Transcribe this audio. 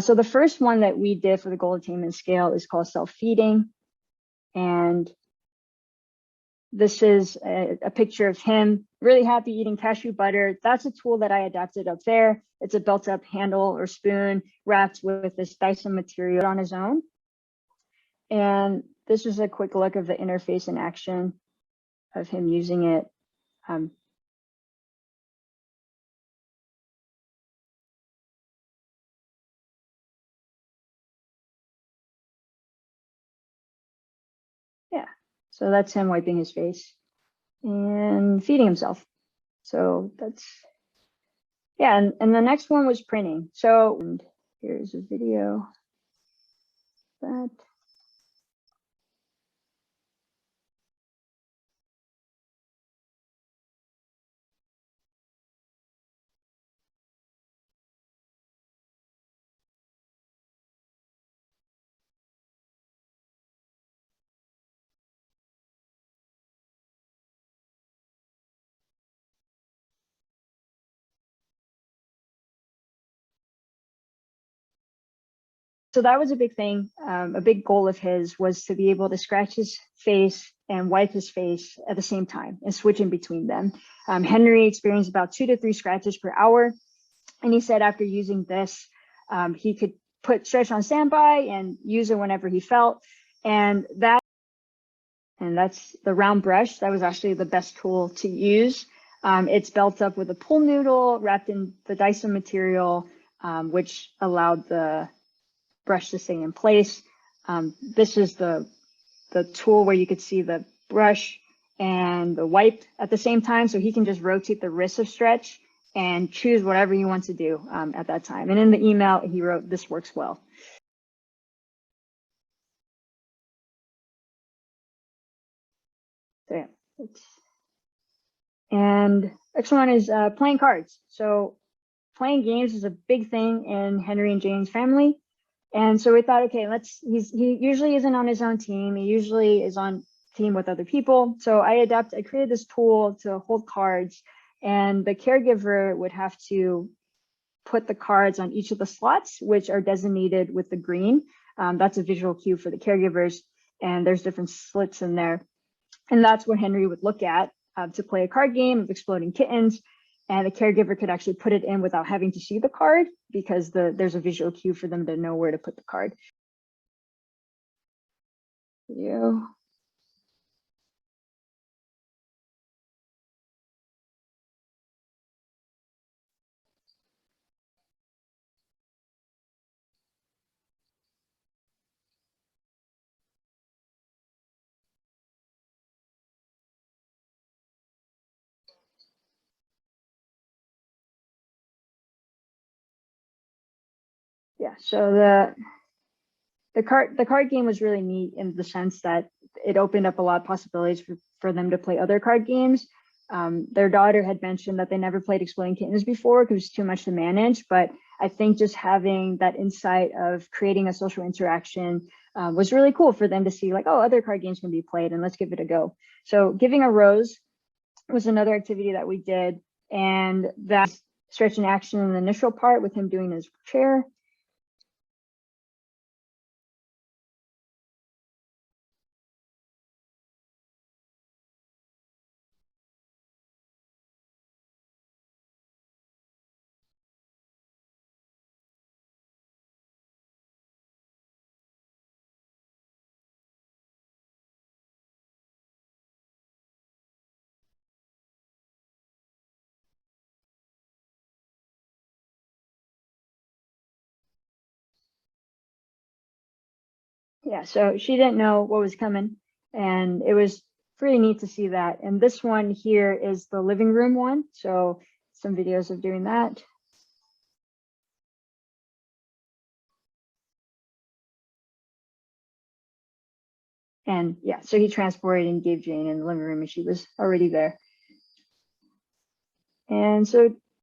So the first one that we did for the goal attainment scale is called self-feeding. And this is a picture of him really happy eating cashew butter. That's a tool that I adapted up there. It's a built up handle or spoon wrapped with this Dyson material on his own. And this is a quick look of the interface in action of him using it. Yeah, so that's him wiping his face and feeding himself. So that's, yeah, and the next one was printing. So here's a video that. So that was a big thing. A big goal of his was to be able to scratch his face and wipe his face at the same time and switch in between them. Henry experienced about 2 to 3 scratches per hour. And he said after using this, he could put stretch on standby and use it whenever he felt. And that's the round brush. That was actually the best tool to use. It's built up with a pool noodle wrapped in the Dyson material, which allowed the brush to stay in place. This is the tool where you could see the brush and the wipe at the same time, so he can just rotate the wrist of stretch and choose whatever he wants to do at that time. And in the email, he wrote, "This works well." So yeah, and next one is playing cards. So playing games is a big thing in Henry and Jane's family. And so we thought, okay, he usually isn't on his own team. He usually is on team with other people. So I created this tool to hold cards, and the caregiver would have to put the cards on each of the slots, which are designated with the green. That's a visual cue for the caregivers, and there's different slits in there. And that's what Henry would look at to play a card game of exploding kittens. And the caregiver could actually put it in without having to see the card, because there's a visual cue for them to know where to put the card. Yeah. Yeah, so the card game was really neat in the sense that it opened up a lot of possibilities for them to play other card games. Their daughter had mentioned that they never played Exploding Kittens before because it was too much to manage, but I think just having that insight of creating a social interaction was really cool for them to see, like, oh, other card games can be played, and let's give it a go. So giving a rose was another activity that we did, and that stretch in action in the initial part with him doing his chair. Yeah, so she didn't know what was coming, and it was pretty neat to see that. And this one here is the living room one, so some videos of doing that. And yeah, so he transported and gave Jane in the living room, and she was already there. And so